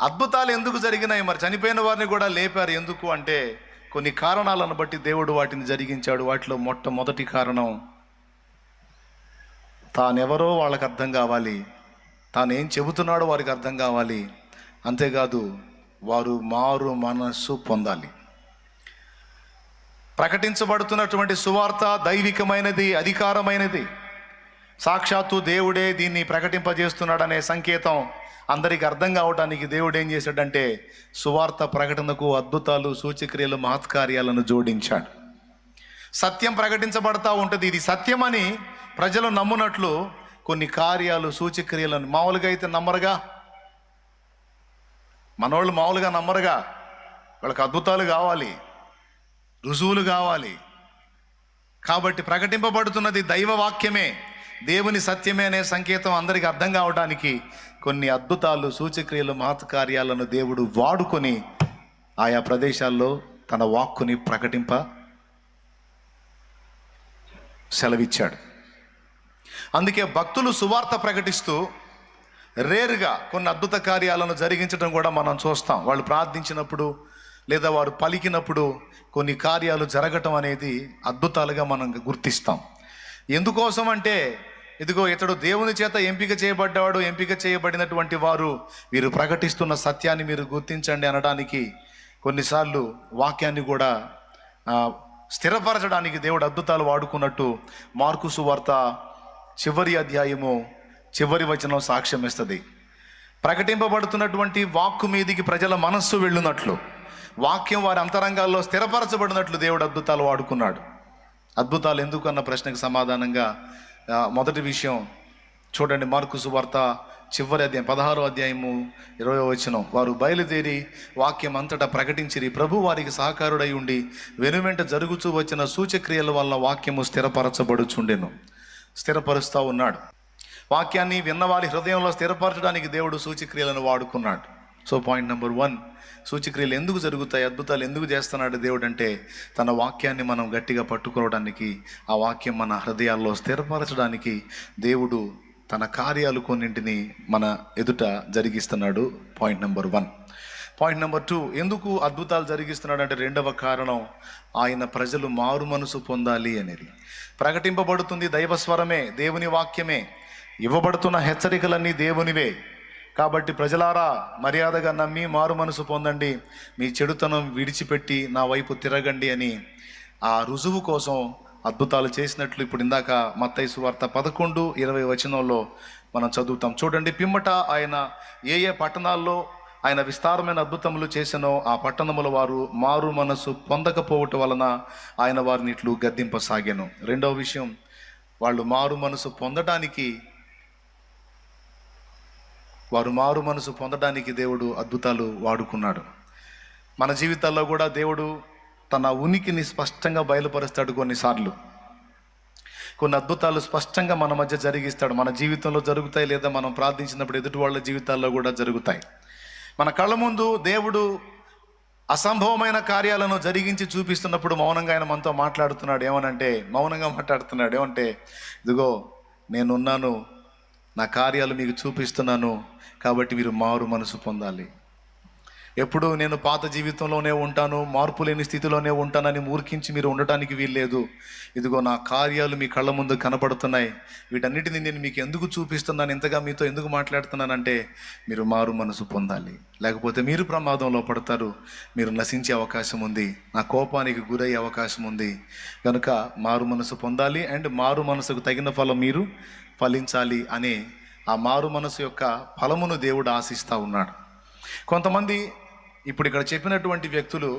అద్భుతాలు ఎందుకు జరిగినాయి? మరి చనిపోయిన వారిని కూడా లేపారు ఎందుకు అంటే కొన్ని కారణాలను బట్టి దేవుడు వాటిని జరిగించాడు. వాటిలో మొట్టమొదటి కారణం, తానెవరో వాళ్ళకి అర్థం కావాలి, తాను ఏం చెబుతున్నాడో వారికి అర్థం కావాలి. అంతేకాదు వారు మారు మనస్సు పొందాలి. ప్రకటించబడుతున్నటువంటి సువార్త దైవికమైనది, అధికారమైనది. సాక్షాత్తు దేవుడే దీన్ని ప్రకటింపజేస్తున్నాడనే సంకేతం అందరికి అర్థం కావడానికి దేవుడు ఏం చేశాడంటే సువార్త ప్రకటనకు అద్భుతాలు, సూచక్రియలు, మహత్కార్యాలను జోడించాడు. సత్యం ప్రకటించబడతా ఉంటుంది. ఇది సత్యమని ప్రజలు నమ్మునట్లు కొన్ని కార్యాలు, సూచక్రియలను మామూలుగా అయితే నమ్మరుగా. మనోళ్ళు మామూలుగా నమ్మరుగా. వాళ్ళకి అద్భుతాలు కావాలి, రుజువులు కావాలి. కాబట్టి ప్రకటింపబడుతున్నది దైవ వాక్యమే, దేవుని సత్యమే అనే సంకేతం అందరికీ అర్థం కావడానికి కొన్ని అద్భుతాలు, సూచక్రియలు, మహత్కార్యాలను దేవుడు వాడుకొని ఆయా ప్రదేశాల్లో తన వాక్కుని ప్రకటింప సెలవిచ్చాడు. అందుకే భక్తులు సువార్త ప్రకటిస్తూ రేరుగా కొన్ని అద్భుత కార్యాలను జరిగించడం కూడా మనం చూస్తాం. వాళ్ళు ప్రార్థించినప్పుడు లేదా వారు పలికినప్పుడు కొన్ని కార్యాలు జరగటం అనేది అద్భుతాలుగా మనం గుర్తిస్తాం. ఎందుకోసం అంటే ఇదిగో ఇతడు దేవుని చేత ఎంపిక చేయబడ్డాడు, ఎంపిక చేయబడినటువంటి వారు వీరు ప్రకటిస్తున్న సత్యాన్ని మీరు గుర్తించండి అనడానికి, కొన్నిసార్లు వాక్యాన్ని కూడా స్థిరపరచడానికి దేవుడు అద్భుతాలు వాడుకున్నట్టు మార్కు సువార్త చివరి అధ్యాయము చివరి వచనం సాక్ష్యం ఇస్తుంది. ప్రకటింపబడుతున్నటువంటి వాక్కు మీదికి ప్రజల మనస్సు వెళ్ళునట్లు, వాక్యం వారి అంతరంగాల్లో స్థిరపరచబడినట్లు దేవుడు అద్భుతాలు వాడుకున్నాడు. అద్భుతాలు ఎందుకు అన్న ప్రశ్నకు సమాధానంగా మొదటి విషయం చూడండి, మార్కు సువార్త చివరి అధ్యాయం 16వ అధ్యాయము 20వ వచనం. వారు బయలుదేరి వాక్యం అంతటా ప్రకటించిరి, ప్రభు వారికి సహకారుడై ఉండి వెనువెంట జరుగుతూ వచ్చిన సూచక్రియల వల్ల వాక్యము స్థిరపరచబడుచుండెను. స్థిరపరుస్తూ ఉన్నాడు. వాక్యాన్ని విన్నవారి హృదయంలో స్థిరపరచడానికి దేవుడు సూచక్రియలను వాడుకున్నాడు. సో పాయింట్ నెంబర్ 1, సూచక్రియలు ఎందుకు జరుగుతాయి, అద్భుతాలు ఎందుకు చేస్తున్నాడు దేవుడు అంటే తన వాక్యాన్ని మనం గట్టిగా పట్టుకోవడానికి, ఆ వాక్యం మన హృదయాల్లో స్థిరపరచడానికి దేవుడు తన కార్యాలు కొన్నింటిని మన ఎదుట జరిగిస్తున్నాడు. Point number 1. పాయింట్ నెంబర్ 2, ఎందుకు అద్భుతాలు జరిగిస్తున్నాడు అంటే రెండవ కారణం, ఆయన ప్రజలు మారు మనసు పొందాలి అనేది. ప్రకటింపబడుతుంది దైవస్వరమే, దేవుని వాక్యమే. ఇవ్వబడుతున్న హెచ్చరికలన్నీ దేవునివే. కాబట్టి ప్రజలారా మర్యాదగా నమ్మి మారు మనసు పొందండి, మీ చెడుతనం విడిచిపెట్టి నా వైపు తిరగండి అని ఆ రుజువు కోసం అద్భుతాలు చేసినట్లు ఇప్పుడు ఇందాక మత్తయి సువార్త 11:20 వచనంలో మనం చదువుతాం. చూడండి, పిమ్మట ఆయన ఏ ఏ పట్టణాల్లో ఆయన విస్తారమైన అద్భుతములు చేసెనో ఆ పట్టణముల వారు మారు మనసు పొందకపోవటం వలన ఆయన వారిని ఇట్లు గద్దింపసాగాను. రెండవ విషయం, వాళ్ళు మారు మనసు పొందడానికి దేవుడు అద్భుతాలు వాడుకున్నాడు. మన జీవితాల్లో కూడా దేవుడు తన ఉనికిని స్పష్టంగా బయలుపరుస్తాడు. కొన్నిసార్లు కొన్ని అద్భుతాలు స్పష్టంగా మన మధ్య జరిగిస్తాడు. మన జీవితంలో జరుగుతాయి, లేదా మనం ప్రార్థించినప్పుడు ఎదుటి వాళ్ళ జీవితాల్లో కూడా జరుగుతాయి. మన కళ్ళ ముందు దేవుడు అసంభవమైన కార్యాలను జరిగించి చూపిస్తున్నప్పుడు మౌనంగా ఆయన మనతో మాట్లాడుతున్నాడు. మౌనంగా మాట్లాడుతున్నాడు. ఏమంటే, ఇదిగో నేనున్నాను, నా కార్యాలు మీకు చూపిస్తున్నాను, కాబట్టి మీరు మారు మనసు పొందాలి. ఎప్పుడు నేను పాత జీవితంలోనే ఉంటాను, మార్పు లేని స్థితిలోనే ఉంటానని మూర్ఖించి మీరు ఉండటానికి వీల్లేదు. ఇదిగో నా కార్యాలు మీ కళ్ళ ముందు కనపడుతున్నాయి, వీటన్నిటిని నేను మీకు ఎందుకు చూపిస్తున్నాను, ఇంతగా మీతో ఎందుకు మాట్లాడుతున్నానంటే మీరు మారు మనసు పొందాలి. లేకపోతే మీరు ప్రమాదంలో పడతారు, మీరు నశించే అవకాశం ఉంది, నా కోపానికి గురయ్యే అవకాశం ఉంది. కనుక మారు మనసు పొందాలి, అండ్ మారు మనసుకు తగిన ఫలం మీరు ఫలించాలి అనే ఆ మారు మనసు యొక్క ఫలమును దేవుడు ఆశిస్తూ ఉన్నాడు. కొంతమంది ఇప్పుడు ఇక్కడ చెప్పినటువంటి వ్యక్తులు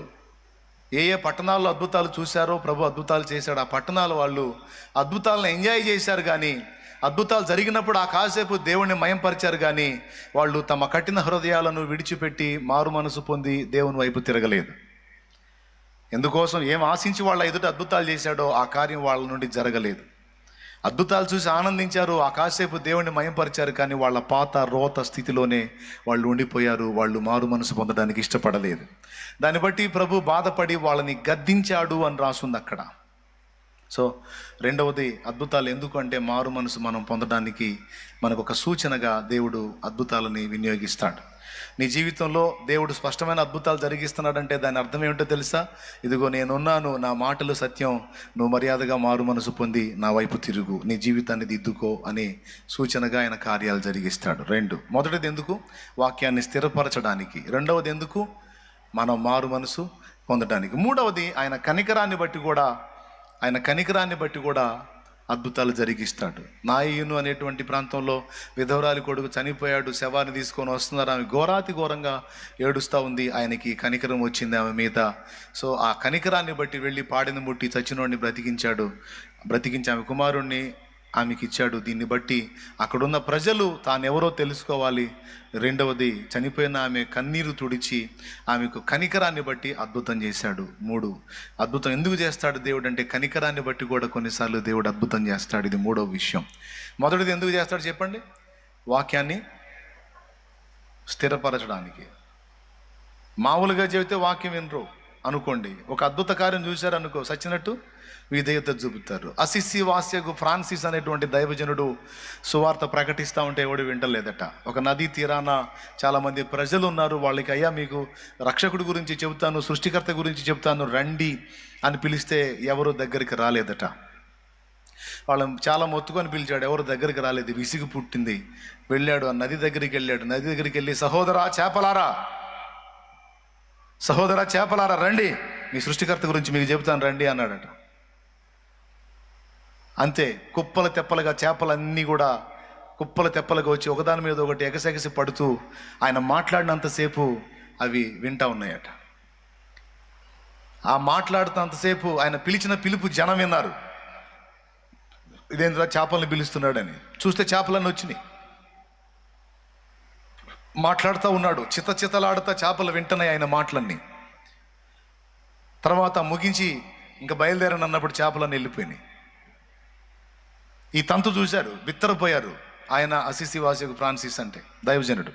ఏ ఏ పట్టణాల్లో అద్భుతాలు చూశారో, ప్రభు అద్భుతాలు చేశాడు, ఆ పట్టణాల వాళ్ళు అద్భుతాలను ఎంజాయ్ చేశారు. కానీ అద్భుతాలు జరిగినప్పుడు ఆ కాసేపు దేవుణ్ణి మయంపరిచారు. కానీ వాళ్ళు తమ కఠిన హృదయాలను విడిచిపెట్టి మారు మనసు పొంది దేవుని వైపు తిరగలేదు. ఎందుకోసం ఏం ఆశించి వాళ్ళ ఎదుట అద్భుతాలు చేశాడో ఆ కార్యం వాళ్ళ నుండి జరగలేదు. అద్భుతాలు చూసి ఆనందించారు, ఆ కాసేపు దేవుణ్ణి మయంపరిచారు, కానీ వాళ్ళ పాత రోత స్థితిలోనే వాళ్ళు ఉండిపోయారు. వాళ్ళు మారు మనసు పొందడానికి ఇష్టపడలేదు. దాన్ని బట్టి ప్రభు బాధపడి వాళ్ళని గద్దించాడు అని రాసుంది అక్కడ. సో రెండవది, అద్భుతాలు ఎందుకు అంటే మారు మనసు మనం పొందడానికి మనకు ఒక సూచనగా దేవుడు అద్భుతాలని వినియోగిస్తాడు. నీ జీవితంలో దేవుడు స్పష్టమైన అద్భుతాలు జరిగిస్తున్నాడంటే దాని అర్థం ఏమిటో తెలుసా? ఇదిగో నేనున్నాను, నా మాటలు సత్యం, నువ్వు మర్యాదగా మారు మనసు పొంది నా వైపు తిరుగు, నీ జీవితాన్ని దిద్దుకో అనే సూచనగా ఆయన కార్యాలు జరిగిస్తాడు. మొదటిది ఎందుకు? వాక్యాన్ని స్థిరపరచడానికి. రెండవది ఎందుకు? మనం మారు మనసు పొందడానికి. మూడవది, ఆయన కనికరాన్ని బట్టి కూడా అద్భుతాలు జరిగిస్తాడు. నాయను అనేటువంటి ప్రాంతంలో విధవరాలి కొడుకు చనిపోయాడు, శవాన్ని తీసుకొని వస్తున్నారు. ఆమె ఘోరంగా ఏడుస్తూ ఉంది. ఆయనకి కనికరం వచ్చింది ఆమె మీద. సో ఆ కనికరాన్ని బట్టి వెళ్ళి పాడిని ముట్టి చచ్చినోడిని బ్రతికించి ఆమె కుమారుణ్ణి ఆమెకి ఇచ్చాడు. దీన్ని బట్టి అక్కడున్న ప్రజలు తానెవరో తెలుసుకోవాలి. రెండవది, చనిపోయిన ఆమె కన్నీరు తుడిచి ఆమెకు కనికరాన్ని బట్టి అద్భుతం చేశాడు. అద్భుతం ఎందుకు చేస్తాడు దేవుడు అంటే కనికరాన్ని బట్టి కూడా కొన్నిసార్లు దేవుడు అద్భుతం చేస్తాడు. ఇది మూడవ విషయం. మొదటిది ఎందుకు చేస్తాడు చెప్పండి? వాక్యాన్ని స్థిరపరచడానికి. మామూలుగా చెబితే వాక్యం వినరు అనుకోండి, ఒక అద్భుత కార్యం చూశారనుకో, సచ్చినట్టు విధేయత చూపుతారు. అసిసి వాస్యకు ఫ్రాన్సిస్ అనేటువంటి దైవజనుడు సువార్త ప్రకటిస్తూ ఉంటే ఎవడు వింటలేదట. ఒక నదీ తీరాన చాలామంది ప్రజలు ఉన్నారు. వాళ్ళకి, అయ్యా మీకు రక్షకుడి గురించి చెబుతాను, సృష్టికర్త గురించి చెబుతాను, రండి అని పిలిస్తే ఎవరు దగ్గరికి రాలేదట. వాళ్ళని చాలా మొత్తుకొని పిలిచాడు, ఎవరు దగ్గరికి రాలేదు. విసిగి పుట్టింది. వెళ్ళాడు, ఆ నది దగ్గరికి వెళ్ళి, సహోదరా చేపలారా రండి, మీ సృష్టికర్త గురించి మీకు చెబుతాను రండి అన్నాడట. అంతే, కుప్పల తెప్పలుగా చేపలన్నీ కూడా కుప్పల తెప్పలుగా వచ్చి ఒకదాని మీద ఒకటి ఎగసెగసి పడుతూ ఆయన మాట్లాడినంతసేపు అవి వింటా ఉన్నాయట. ఆ మాట్లాడుతున్నంతసేపు ఆయన పిలిచిన పిలుపు జనం విన్నారు. ఇదేంద్రా చేపలను పిలుస్తున్నాడని చూస్తే చేపలన్నీ వచ్చినాయి. మాట్లాడుతూ ఉన్నాడు, చితలాడుతా చేపలు వింటున్నాయి ఆయన మాటలన్నీ. తర్వాత ముగించి ఇంకా బయలుదేరని అన్నప్పుడు చేపలన్నీ వెళ్ళిపోయినాయి. ఈ తంతు చూశారు, బిత్తరపోయారు. ఆయన అసిసి వాసికు ఫ్రాన్సిస్ అంటే దైవజనుడు.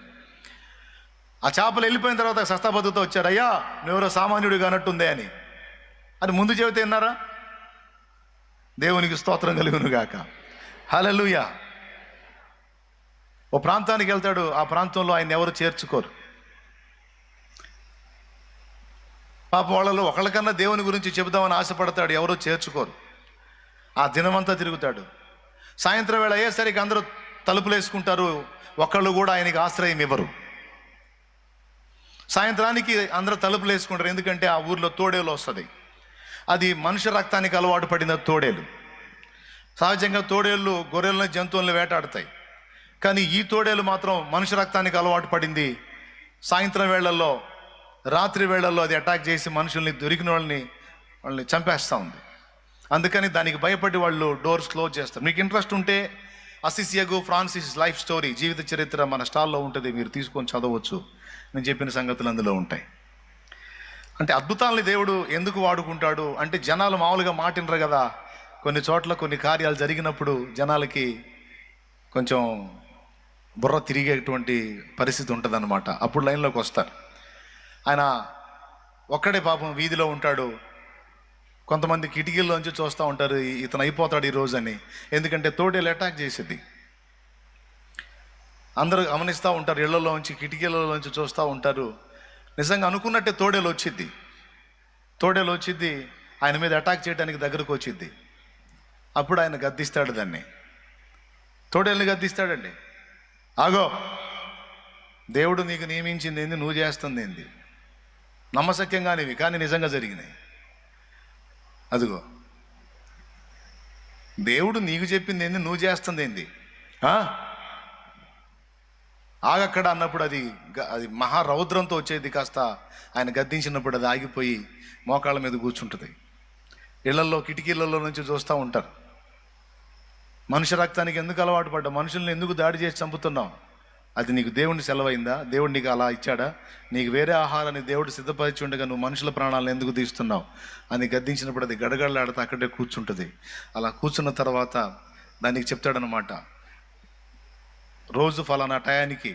ఆ చేపలు వెళ్ళిపోయిన తర్వాత సస్తాబద్దుతో వచ్చారు, అయ్యా నువ్వెవరో సామాన్యుడు కానట్టుందే అని ముందు చెబితే విన్నారా? దేవునికి స్తోత్రం కలుగును గాక. హల్లెలూయా. ఓ ప్రాంతానికి వెళ్తాడు, ఆ ప్రాంతంలో ఆయన ఎవరు చేర్చుకోరు. పాప వాళ్ళలో ఒకళ్ళకన్నా దేవుని గురించి చెబుదామని ఆశపడతాడు, ఎవరో చేర్చుకోరు. ఆ దినమంతా తిరుగుతాడు. సాయంత్రం వేళ అయ్యేసరికి అందరూ తలుపులు వేసుకుంటారు, ఒకళ్ళు కూడా ఆయనకి ఆశ్రయం ఇవ్వరు. సాయంత్రానికి అందరూ తలుపులు వేసుకుంటారు, ఎందుకంటే ఆ ఊర్లో తోడేలు వస్తుంది. అది మనుష్య రక్తానికి అలవాటు పడిన తోడేలు. సహజంగా తోడేళ్ళు గొర్రెలను జంతువులను వేటాడతాయి, కానీ ఈ తోడేలు మాత్రం మనుష్య రక్తానికి అలవాటు పడింది. సాయంత్రం వేళల్లో, రాత్రి వేళల్లో అది అటాక్ చేసి మనుషుల్ని, దొరికిన వాళ్ళని చంపేస్తూ ఉంది. అందుకని దానికి భయపడి వాళ్ళు డోర్స్ క్లోజ్ చేస్తారు. మీకు ఇంట్రెస్ట్ ఉంటే అసిసియాగు ఫ్రాన్సిస్ లైఫ్ స్టోరీ, జీవిత చరిత్ర మన స్టాల్లో ఉంటుంది, మీరు తీసుకొని చదవచ్చు. నేను చెప్పిన సంగతులు అందులో ఉంటాయి. అంటే అద్భుతాలని దేవుడు ఎందుకు వాడుకుంటాడు అంటే, జనాలు మామూలుగా మాటినరు కదా. కొన్ని చోట్ల కొన్ని కార్యాలు జరిగినప్పుడు జనాలకి కొంచెం బుర్ర తిరిగేటువంటి పరిస్థితి ఉంటుంది అన్నమాట. అప్పుడు లైన్లోకి వస్తారు. ఆయన ఒక్కడే పాపం వీధిలో ఉంటాడు. కొంతమంది కిటికీల్లోంచి చూస్తూ ఉంటారు, ఇతను అయిపోతాడు ఈరోజు అని. ఎందుకంటే తోడేలు అటాక్ చేసేది. అందరూ గమనిస్తూ ఉంటారు, ఇళ్లలోంచి కిటికీలలోంచి చూస్తూ ఉంటారు. నిజంగా అనుకున్నట్టే తోడేలు వచ్చిద్ది, ఆయన మీద అటాక్ చేయడానికి దగ్గరకు వచ్చిద్ది. అప్పుడు ఆయన గద్దిస్తాడు, దాన్ని తోడేల్ని గద్దిస్తాడండి. ఆగో, దేవుడు నీకు నియమించింది ఏంది, నువ్వు చేస్తుంది ఏంది, నమ్మశక్యంగానివి కానీ నిజంగా జరిగినాయి. అదిగో, దేవుడు నీకు చెప్పింది ఏంది, నువ్వు చేస్తుంది ఏంది, ఆగక్కడ అన్నప్పుడు అది మహారౌద్రంతో వచ్చేది. కాస్త ఆయన గద్దించినప్పుడు అది ఆగిపోయి మోకాళ్ళ మీద కూర్చుంటుంది. ఇళ్లలో కిటికీలలో నుంచి చూస్తూ ఉంటారు. మనుష్య రక్తానికి ఎందుకు అలవాటు పడ్డా, మనుషుల్ని ఎందుకు దాడి చేసి చంపుతున్నావు, అది నీకు దేవుడిని సెలవైందా? దేవుడు నీకు అలా ఇచ్చాడా? నీకు వేరే ఆహారాన్ని దేవుడు సిద్ధపరిచి ఉండగా నువ్వు మనుషుల ప్రాణాలను ఎందుకు తీస్తున్నావు అని గద్దించినప్పుడు అది గడగడలాడితే అక్కడే కూర్చుంటుంది. అలా కూర్చున్న తర్వాత దానికి చెప్తాడనమాట, రోజు ఫలానా టయానికి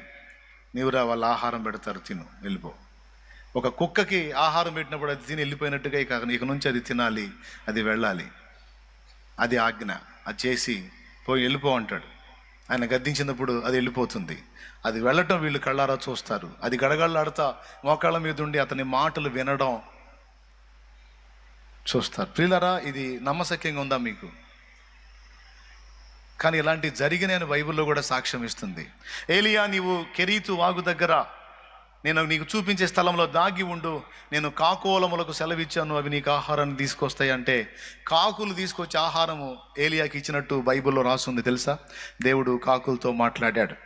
నీవురా వాళ్ళ ఆహారం పెడతారు, తిను, వెళ్ళిపో. ఒక కుక్కకి ఆహారం పెట్టినప్పుడు అది తిని వెళ్ళిపోయినట్టుగా ఇక నుంచి అది తినాలి, అది వెళ్ళాలి. అది ఆజ్ఞ. అది చేసి పోయి వెళ్ళిపో అంటాడు. ఆయన గద్దించినప్పుడు అది వెళ్ళిపోతుంది. అది వెళ్ళటం వీళ్ళు కళ్ళారా చూస్తారు. అది గడగడలాడుతా మోకాళ్ళ మీద ఉండి అతని మాటలు వినడం చూస్తారు. ప్రియులారా, ఇది నమ్మశక్యంగా ఉందా మీకు? కానీ ఇలాంటి జరిగిన బైబిల్లో కూడా సాక్ష్యం ఇస్తుంది. ఏలియా, నీవు కెరీతు వాగు దగ్గర నేను నీకు చూపించే స్థలంలో దాగి ఉండు, నేను కాకోలములకు సెలవిచ్చాను, అవి నీకు ఆహారాన్ని తీసుకొస్తాయి అంటే కాకులు తీసుకొచ్చి ఆహారము ఏలియాకి ఇచ్చినట్టు బైబిల్లో రాస్తుంది. తెలుసా? దేవుడు కాకులతో మాట్లాడాడు.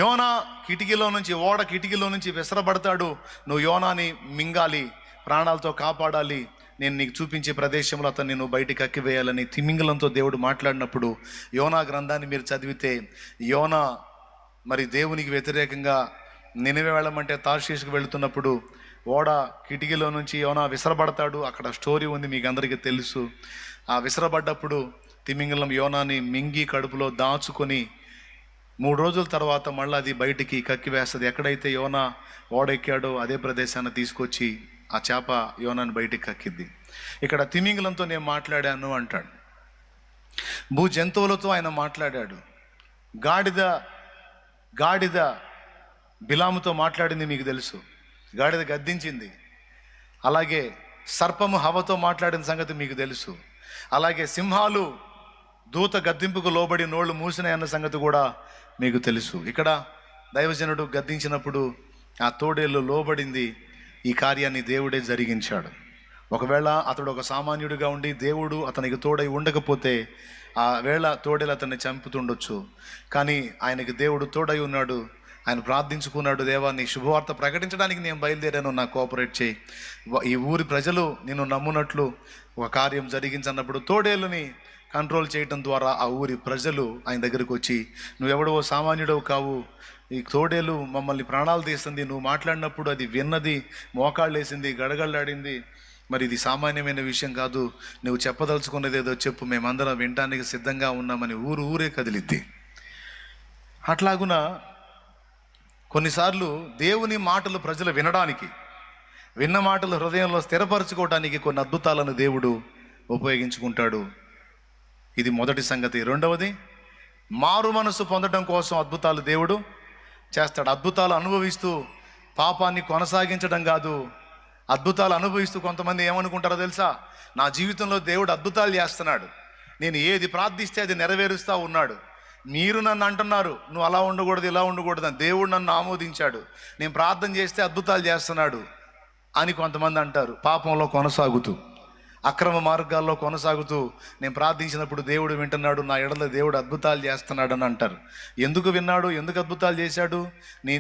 యోనా కిటికీలో నుంచి, ఓడ కిటికీలో నుంచి విసరబడతాడు. నువ్వు యోనాని మింగాలి, ప్రాణాలతో కాపాడాలి, నేను నీకు చూపించే ప్రదేశంలో అతన్ని నువ్వు బయటికి అక్కివేయాలని తిమింగలంతో దేవుడు మాట్లాడినప్పుడు యోనా గ్రంథాన్ని మీరు చదివితే, యోనా మరి దేవునికి వ్యతిరేకంగా నినివే వెళ్ళమంటే తార్షీషుకు వెళుతున్నప్పుడు ఓడ కిటికీలో నుంచి యోనా విసరబడతాడు. అక్కడ స్టోరీ ఉంది, మీకు అందరికీ తెలుసు. ఆ విసరబడ్డప్పుడు తిమింగలం యోనాని మింగి కడుపులో దాచుకొని 3 రోజుల తర్వాత మళ్ళీ అది బయటికి కక్కివేస్తుంది. ఎక్కడైతే యోనా ఓడెక్కాడో అదే ప్రదేశాన్ని తీసుకొచ్చి ఆ చేప యోనాని బయటికి కక్కిద్ది. ఇక్కడ తిమింగలంతో నేను మాట్లాడాను అంటాడు. భూ జంతువులతో ఆయన మాట్లాడాడు. గాడిద బిలాముతో మాట్లాడింది మీకు తెలుసు. గాడిద గద్దించింది. అలాగే సర్పము హవతో మాట్లాడిన సంగతి మీకు తెలుసు. అలాగే సింహాలు దూత గద్దింపుకు లోబడి నోళ్ళు మూసినాయి అన్న సంగతి కూడా మీకు తెలుసు. ఇక్కడ దైవజనుడు గద్దించినప్పుడు ఆ తోడేళ్ళు లోబడింది. ఈ కార్యాన్ని దేవుడే జరిగించాడు. ఒకవేళ అతడు ఒక సామాన్యుడిగా ఉండి దేవుడు అతనికి తోడై ఉండకపోతే ఆ వేళ తోడేలు అతన్ని చంపుతుండొచ్చు. కానీ ఆయనకి దేవుడు తోడై ఉన్నాడు. ఆయన ప్రార్థించుకున్నాడు, దేవా నీ శుభవార్త ప్రకటించడానికి నేను బయలుదేరాను, నాకు కోఆపరేట్ చేయి, ఈ ఊరి ప్రజలు నేను నమ్మునట్లు ఒక కార్యం జరిగించన్నప్పుడు తోడేళ్ళని కంట్రోల్ చేయటం ద్వారా ఆ ఊరి ప్రజలు ఆయన దగ్గరికి వచ్చి, నువ్వెవడవో సామాన్యుడవు కావు, ఈ తోడేలు మమ్మల్ని ప్రాణాలు తీస్తుంది, నువ్వు మాట్లాడినప్పుడు అది విన్నది, మోకాళ్ళు వేసింది, గడగళ్ళాడింది, మరి ఇది సామాన్యమైన విషయం కాదు, నువ్వు చెప్పదలుచుకున్నది ఏదో చెప్పు, మేమందరం వినటానికి సిద్ధంగా ఉన్నామని ఊరే కదిలిద్ది. అట్లాగున కొన్నిసార్లు దేవుని మాటలు ప్రజలు విన్న మాటలు హృదయంలో స్థిరపరచుకోవడానికి కొన్ని అద్భుతాలను దేవుడు ఉపయోగించుకుంటాడు. ఇది మొదటి సంగతి. రెండవది, మారు మనసు పొందడం కోసం అద్భుతాలు దేవుడు చేస్తాడు. అద్భుతాలు అనుభవిస్తూ పాపాన్ని కొనసాగించడం కాదు. అద్భుతాలు అనుభవిస్తూ కొంతమంది ఏమనుకుంటారో తెలుసా? నా జీవితంలో దేవుడు అద్భుతాలు చేస్తున్నాడు, నేను ఏది ప్రార్థిస్తే అది నెరవేరుస్తూ ఉన్నాడు. మీరు నన్ను అంటున్నారు నువ్వు అలా ఉండకూడదు, ఇలా ఉండకూడదు అని. దేవుడు నన్ను ఆమోదించాడు, నేను ప్రార్థన చేస్తే అద్భుతాలు చేస్తున్నాడు అని కొంతమంది అంటారు. పాపంలో కొనసాగుతూ, అక్రమ మార్గాల్లో కొనసాగుతూ నేను ప్రార్థించినప్పుడు దేవుడు వింటున్నాడు, నా ఎడల దేవుడు అద్భుతాలు చేస్తున్నాడు అని అంటారు. ఎందుకు విన్నాడు? ఎందుకు అద్భుతాలు చేశాడు?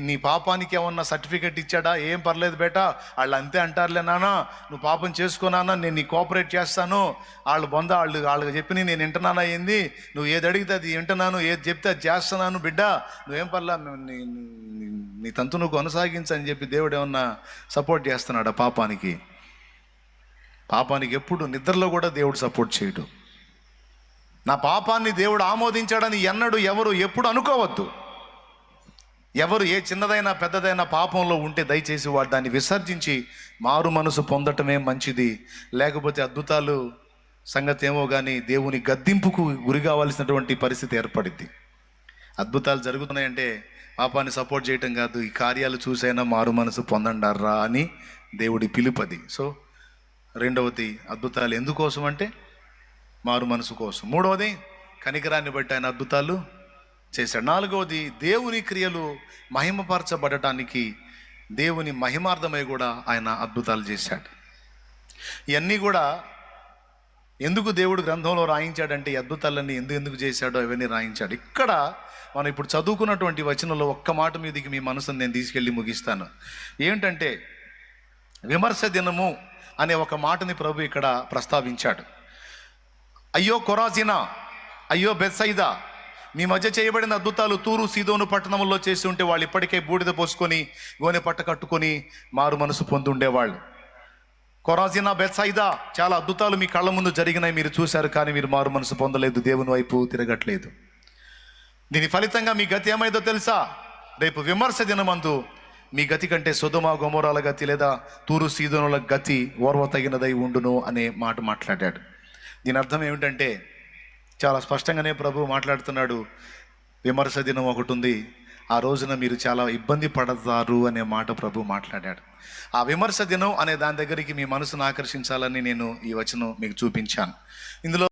నీ పాపానికి ఏమన్నా సర్టిఫికెట్ ఇచ్చాడా? ఏం పర్లేదు బేటా, వాళ్ళు అంతే అంటారులే నాన్న, నువ్వు పాపం చేసుకోనానా, నేను నీ కోఆపరేట్ చేస్తాను, వాళ్ళు చెప్పి నేను వింటున్నానా ఏంది, నువ్వు ఏది అడిగితే అది వింటున్నాను, ఏది చెప్తే అది చేస్తున్నాను బిడ్డ, నువ్వేం పర్లా, నీ తంతు నువ్వు కొనసాగించని చెప్పి దేవుడు ఏమన్నా సపోర్ట్ చేస్తున్నాడా పాపానికి? పాపానికి ఎప్పుడు నిద్రలో కూడా దేవుడు సపోర్ట్ చేయడు. నా పాపాన్ని దేవుడు ఆమోదించాడని ఎవరు ఎప్పుడు అనుకోవద్దు. ఎవరు ఏ చిన్నదైనా పెద్దదైనా పాపంలో ఉంటే దయచేసి వాడు దాన్ని విసర్జించి మారు మనసు పొందటమే మంచిది. లేకపోతే అద్భుతాలు సంగతి ఏమో కానీ దేవుని గద్దింపుకు గురి కావాల్సినటువంటి పరిస్థితి ఏర్పడింది. అద్భుతాలు జరుగుతున్నాయంటే పాపాన్ని సపోర్ట్ చేయటం కాదు, ఈ కార్యాలు చూసైనా మారు మనసు పొందండారా అని దేవుడి పిలుపది. సో రెండవది, అద్భుతాలు ఎందుకోసం అంటే మారు మనసు కోసం. మూడవది, కనికరాన్ని బట్టి ఆయన అద్భుతాలు చేశాడు. నాలుగవది, దేవుని క్రియలు మహిమపరచబడటానికి దేవుని మహిమార్థమై కూడా ఆయన అద్భుతాలు చేశాడు. ఇవన్నీ కూడా ఎందుకు దేవుడు గ్రంథంలో రాయించాడంటే ఈ అద్భుతాలన్నీ ఎందుకు చేశాడో ఇవన్నీ రాయించాడు. ఇక్కడ మనం ఇప్పుడు చదువుకున్నటువంటి వచనంలో ఒక్క మాట మీదకి మీ మనసును నేను తీసుకెళ్ళి ముగిస్తాను. ఏంటంటే విమర్శ దినము అనే ఒక మాటని ప్రభు ఇక్కడ ప్రస్తావించాడు. అయ్యో కొరాజినా, అయ్యో బెత్సైదా, మీ మధ్య చేయబడిన అద్భుతాలు తూరు సీదోను పట్టణంలో చేసి ఉంటే వాళ్ళు ఇప్పటికే బూడిద పోసుకొని గోనె పట్ట కట్టుకొని మారు మనసు పొంది ఉండేవాళ్ళు. కొరాజినా, బెత్సైదా, చాలా అద్భుతాలు మీ కళ్ళ ముందు జరిగినాయి, మీరు చూశారు, కానీ మీరు మారు మనసు పొందలేదు, దేవుని వైపు తిరగట్లేదు. దీని ఫలితంగా మీ గతి ఏమైందో తెలుసా? రేపు విమర్శ దినమందు మీ గతి కంటే సొదొమ గొమొర్రాల గతి లేదా తూరు సీదోనుల గతి ఓర్వ తగినదై ఉండును అనే మాట మాట్లాడాడు. దీని అర్థం ఏమిటంటే చాలా స్పష్టంగానే ప్రభు మాట్లాడుతున్నాడు. విమర్శ దినం ఒకటి ఉంది, ఆ రోజున మీరు చాలా ఇబ్బంది పడతారు అనే మాట ప్రభు మాట్లాడాడు. ఆ విమర్శ దినం అనే దాని దగ్గరికి మీ మనసును ఆకర్షించాలని నేను ఈ వచనం మీకు చూపించాను. ఇందులో